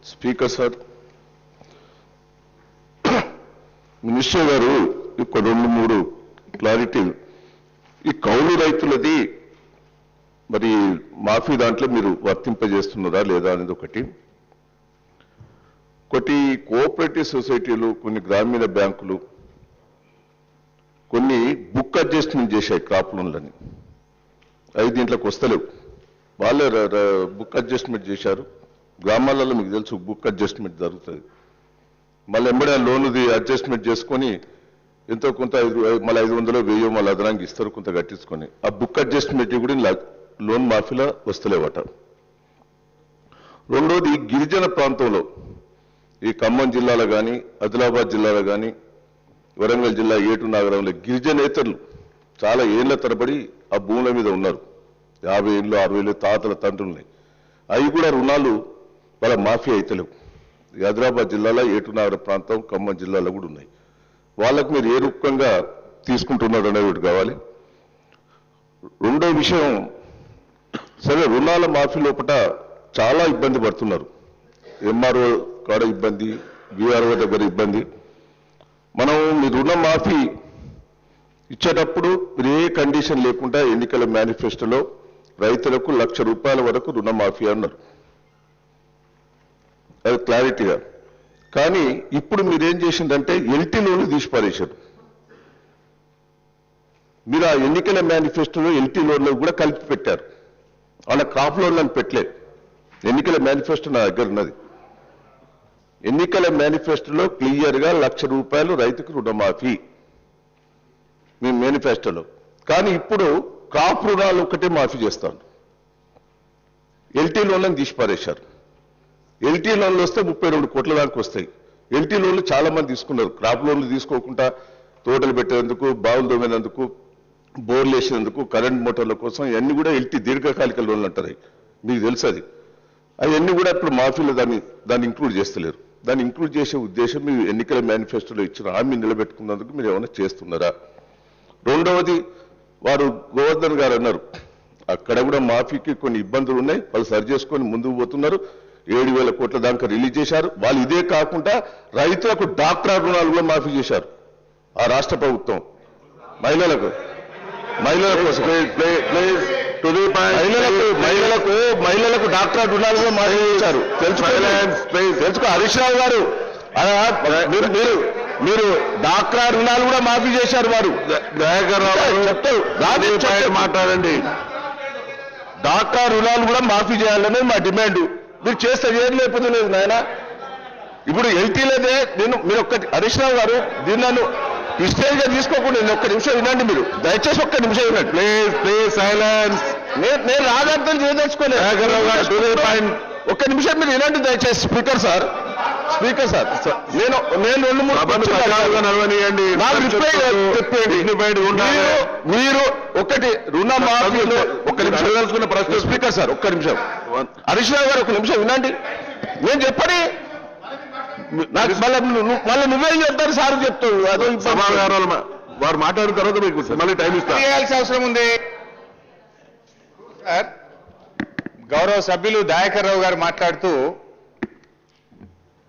Speaker sir, minister గారు ఇక్కడ 2-3 clarity. ఈ కౌలు రైతులది మరి మాఫీ దాంట్లో మీరు వర్తింపజేస్తున్నారా లేదా అనేది ఒకటి. కోఆపరేటివ్ సొసైటీలు, కొన్ని గ్రామీణ బ్యాంకులు కొన్ని బుక్ అడ్జస్ట్మెంట్ చేశాయి క్రాప్ లోన్లని. అవి దీంట్లోకి వస్తలేవు. వాళ్ళే బుక్ అడ్జస్ట్మెంట్ చేశారు. గ్రామాలలో మీకు తెలుసు బుక్ అడ్జస్ట్మెంట్ జరుగుతుంది. మళ్ళీ ఎంబడే లోనుది అడ్జస్ట్మెంట్ చేసుకొని ఎంతో కొంత మళ్ళీ 500 1000 మళ్ళీ అదనంగా ఇస్తారు కొంత కట్టించుకొని. ఆ బుక్ అడ్జస్ట్మెంట్ కూడా లోన్ మాఫీలో వస్తలేవట. రెండోది గిరిజన ప్రాంతంలో ఈ ఖమ్మం జిల్లాలో కానీ, ఆదిలాబాద్ జిల్లాలో కానీ, వరంగల్ జిల్లా ఏటూరు నగరంలో గిరిజనేతరులు చాలా ఏళ్ల తరబడి ఆ భూముల మీద ఉన్నారు. 50 ఏళ్ళు 60 ఏళ్ళు తాతల తండ్రులని. అవి కూడా రుణాలు వాళ్ళ మాఫీ అయితలేవు. ఆదిలాబాద్ జిల్లాలో ఏటూరు నగర ప్రాంతం, ఖమ్మం జిల్లాలో కూడా ఉన్నాయి. వాళ్ళకు మీరు ఏ రూపంగా తీసుకుంటున్నారు అనేది ఒకటి కావాలి. రెండో విషయం, సరే రుణాల మాఫీ లోపల చాలా ఇబ్బంది పడుతున్నారు. ఎంఆర్ఓ కాడ ఇబ్బంది, విఆర్ఓ దగ్గర ఇబ్బంది. మనం మీ రుణ మాఫీ ఇచ్చేటప్పుడు మీరు ఏ కండిషన్ లేకుండా ఎన్నికల మేనిఫెస్టోలో రైతులకు ₹1,00,000 వరకు రుణమాఫీ అన్నారు. అది క్లారిటీగా. కానీ ఇప్పుడు మీరేం చేసిందంటే ఎల్టీ లోన్లు తీసి పారేశారు. మీరు ఆ ఎన్నికల మేనిఫెస్టోలో ఎల్టీ లోన్లు కూడా కలిపి పెట్టారు. అలా క్రాప్ లోన్లను పెట్టలేదు. ఎన్నికల మేనిఫెస్టో నా దగ్గర ఉన్నది. ఎన్నికల మేనిఫెస్టోలో క్లియర్గా ₹1,00,000 రైతుకు రుణమాఫీ మీ మేనిఫెస్టోలో. కానీ ఇప్పుడు క్రాప్ రుణాలు ఒకటే మాఫీ చేస్తాను. ఎల్టీ లోన్లను తీసి పారేశారు. ఎల్టీ లోన్లు వస్తే 32 కోట్ల దాకా వస్తాయి. ఎల్టీ లోన్లు చాలా మంది తీసుకున్నారు. క్రాప్ లోన్లు తీసుకోకుండా తోటలు పెట్టేందుకు, బావులు దోమేందుకు, బోర్లు వేసేందుకు, కరెంట్ మోటార్ల కోసం ఇవన్నీ కూడా ఎల్టీ దీర్ఘకాలిక లోన్లు అంటారు. మీకు తెలుసు అది. అవన్నీ కూడా ఇప్పుడు మాఫీలో దాన్ని ఇంక్లూడ్ చేస్తలేరు. దాన్ని ఇంక్లూడ్ చేసే ఉద్దేశం మీ ఎన్నికల మేనిఫెస్టోలో ఇచ్చిన హామీ నిలబెట్టుకున్నందుకు మీరు ఏమైనా చేస్తున్నారా? రెండవది, వారు గోవర్ధన్ గారు అన్నారు అక్కడ కూడా మాఫీకి కొన్ని ఇబ్బందులు ఉన్నాయి, వాళ్ళు సరి చేసుకొని ముందుకు పోతున్నారు. 7,000 కోట్ల దాకా రిలీజ్ చేశారు. వాళ్ళు ఇదే కాకుండా రైతులకు డాక్టరా రుణాలు కూడా మాఫీ చేశారు ఆ రాష్ట్ర ప్రభుత్వం. మహిళలకు డాక్టరా రుణాలు కూడా మాఫీ చేశారు. తెలుసుకో హరీష్ రావు గారు, మీరు డాక్టరా రుణాలు కూడా మాఫీ చేశారు. వారు చెప్తారు మాట్లాడండి. డాక్టరా రుణాలు కూడా మాఫీ చేయాలనేది మా డిమాండ్. మీరు చేస్తే ఏం లేకపోతే లేదు నాయన. ఇప్పుడు ఎల్టీలేదే మీరు హరీష్ రావు గారు దీన్ని నన్ను గా తీసుకోకుండా నేను 1 నిమిషం వినండి. మీరు దయచేసి 1 నిమిషం వినండి. Please silence. నేను రాజార్థం చేయదలుచుకోలేదు. 1 నిమిషం మీరు వినండి దయచేసి. స్పీకర్ సార్ నేను 2-3 నడవనియండి. మీరు ఒకటి రుణమాఫీలో 1 నిమిషం తెలుసుకున్న ప్రశ్న. స్పీకర్ సార్ 1 నిమిషం. హరీష్ రావు గారు 1 నిమిషం వినండి. నేను చెప్పని మళ్ళీ నువ్వేం చెప్తారు సార్ చెప్తావు. అదో వారు మాట్లాడిన తర్వాత మీకు మళ్ళీ టైం ఇస్తాల్సిన అవసరం ఉంది. సార్, గౌరవ సభ్యులు దయాకర్ రావు గారు మాట్లాడుతూ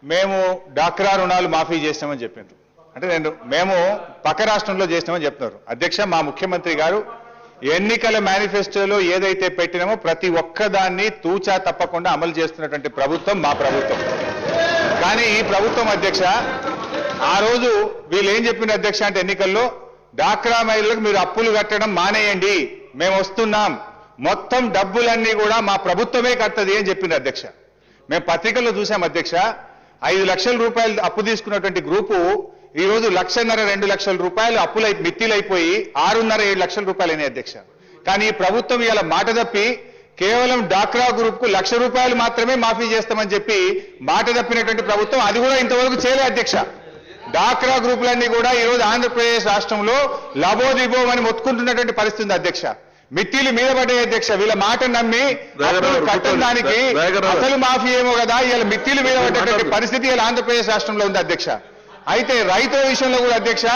మేము డాక్రా రుణాలు మాఫీ చేస్తామని చెప్పారు. అంటే మేము పక్క రాష్ట్రంలో చేస్తామని చెప్తున్నారు. అధ్యక్ష, మా ముఖ్యమంత్రి గారు ఎన్నికల మేనిఫెస్టోలో ఏదైతే పెట్టినామో ప్రతి ఒక్కదాన్ని తూచా తప్పకుండా అమలు చేస్తున్నటువంటి ప్రభుత్వం మా ప్రభుత్వం. కానీ ఈ ప్రభుత్వం అధ్యక్ష, ఆ రోజు వీళ్ళు ఏం చెప్పింది అధ్యక్ష అంటే ఎన్నికల్లో డాక్రా మహిళలకు మీరు అప్పులు కట్టడం మానేయండి, మేము వస్తున్నాం, మొత్తం డబ్బులన్నీ కూడా మా ప్రభుత్వమే కట్టది అని చెప్పింది అధ్యక్ష. మేము పత్రికల్లో చూసాం అధ్యక్ష. 5 లక్షల రూపాయలు అప్పు తీసుకున్నటువంటి గ్రూపు ఈ రోజు 1,50,000 2 లక్షల రూపాయలు అప్పులై మిత్తిలైపోయి 6.5-7 లక్షల రూపాయలు అయినాయి అధ్యక్ష. కానీ ఈ ప్రభుత్వం ఇవాళ మాట తప్పి కేవలం డాక్రా గ్రూప్ కు ₹1,00,000 మాత్రమే మాఫీ చేస్తామని చెప్పి మాట తప్పినటువంటి ప్రభుత్వం. అది కూడా ఇంతవరకు చేయలే అధ్యక్ష. డాక్రా గ్రూపులన్నీ కూడా ఈ రోజు ఆంధ్రప్రదేశ్ రాష్ట్రంలో లబోదిబోమని మొత్తుకుంటున్నటువంటి పరిస్థితి ఉంది అధ్యక్ష. మిత్తిలు మీద పడ్డాయి అధ్యక్ష. వీళ్ళ మాట నమ్మి కట్టడానికి అసలు మాఫీ ఏమో కదా ఇవాళ మిత్తిలు మీద పడ్డటువంటి పరిస్థితి ఇలా ఆంధ్రప్రదేశ్ రాష్ట్రంలో ఉంది అధ్యక్ష. అయితే రైతుల విషయంలో కూడా అధ్యక్ష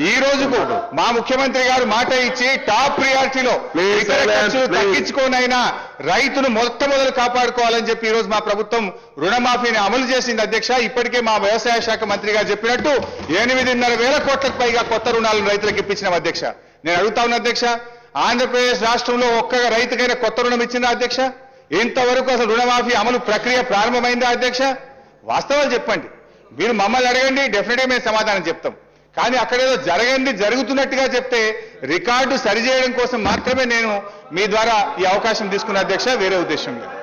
ఈ రోజుకు మా ముఖ్యమంత్రి గారు మాట ఇచ్చి టాప్ ప్రియారిటీలో Please, ఇతర ఖర్చులు please. తగ్గించుకోనైనా రైతును మొట్టమొదలు కాపాడుకోవాలని చెప్పి ఈ రోజు మా ప్రభుత్వం రుణమాఫీని అమలు చేసింది అధ్యక్ష. ఇప్పటికే మా వ్యవసాయ శాఖ మంత్రి గారు చెప్పినట్టు 8,500,000 కోట్లకు పైగా కొత్త రుణాలను రైతులకు ఇప్పించినాం అధ్యక్ష. నేను అడుగుతా ఉన్నా అధ్యక్ష, ఆంధ్రప్రదేశ్ రాష్ట్రంలో ఒక్క రైతుకైనా కొత్త రుణం ఇచ్చిందా అధ్యక్ష? ఇంతవరకు అసలు రుణమాఫీ అమలు ప్రక్రియ ప్రారంభమైందా అధ్యక్ష? వాస్తవాలు చెప్పండి. మీరు మమ్మల్ని అడగండి, డెఫినెట్గా మేము సమాధానం చెప్తాం. కానీ అక్కడేదో జరుగుతున్నట్టుగా చెప్తే రికార్డు సరిచేయడం కోసం మాత్రమే నేను మీ ద్వారా ఈ అవకాశం తీసుకున్న అధ్యక్ష, వేరే ఉద్దేశం లేదు.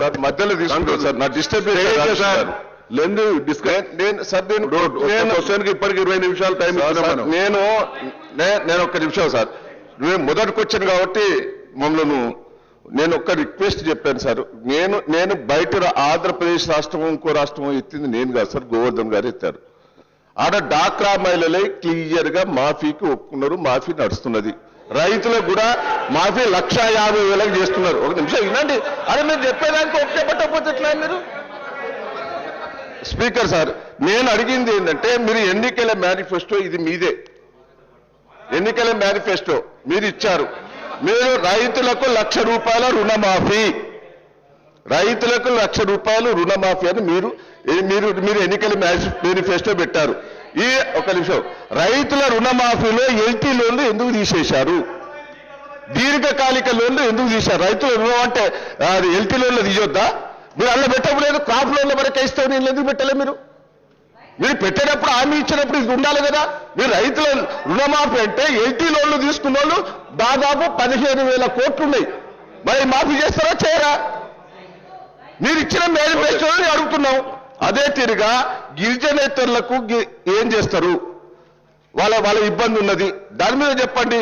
సార్ మధ్యలో తీసుకుంటాను సార్, నా డిస్టర్బ్ సార్. లెందు డిస్కస్ నేను క్వశ్చన్ కి ఇప్పటికి 20 నిమిషాలు టైం ఇస్తున్నాను. నేను ఒక్క నిమిషం సార్, నువ్వు మొదటికి వచ్చాను కాబట్టి మమ్మల్ని నేను ఒక్క రిక్వెస్ట్ చెప్పాను సార్. నేను బయట ఆంధ్రప్రదేశ్ రాష్ట్రం ఇంకో రాష్ట్రం ఎత్తింది నేను కాదు సార్, గోవర్ధన్ గారు ఎత్తారు. ఆడ డాక్రా మహిళలే క్లియర్ గా మాఫీకి ఒప్పుకున్నారు, మాఫీ నడుస్తున్నది. రైతులకు కూడా మాఫీ 1,50,000 చేస్తున్నారు. ఒక నిమిషం వినండి. అరే మీరు చెప్పేదానికి ఒకే పట్టకపోతే ఎట్లా మీరు? స్పీకర్ సార్, నేను అడిగింది ఏంటంటే, మీరు ఎన్నికల మేనిఫెస్టో ఇది మీదే, ఎన్నికల మేనిఫెస్టో మీరు ఇచ్చారు. మీరు రైతులకు ₹1,00,000 రుణమాఫీ, రైతులకు ₹1,00,000 రుణమాఫీ అని మీరు ఎన్నికల మేనిఫెస్టో పెట్టారు. ఈ ఒక నిమిషం, రైతుల రుణమాఫీలో ఎల్టీ లోన్లు ఎందుకు తీసేశారు? దీర్ఘకాలిక లోన్లు ఎందుకు తీశారు? రైతుల రుణం అంటే అది ఎల్టీ లోన్లు తీయొద్దా? మీరు అలా పెట్టలేదు, క్రాప్ లోన్ల వరకే ఇస్తావు, నేను ఎందుకు పెట్టలే? మీరు పెట్టేటప్పుడు హామీ ఇచ్చినప్పుడు ఇది ఉండాలి కదా. మీరు రైతుల రుణమాఫీ అంటే ఎల్టీ లోన్లు తీసుకున్న వాళ్ళు దాదాపు 15,000 కోట్లు ఉన్నాయి. మరి మాఫీ చేస్తారా చేయరా? మీరు ఇచ్చిన మేనిఫెస్టోని అడుగుతున్నాం. అదే తీరుగా గిరిజనేతరులకు ఏం చేస్తారు? వాళ్ళ ఇబ్బంది ఉన్నది, దాని మీద చెప్పండి.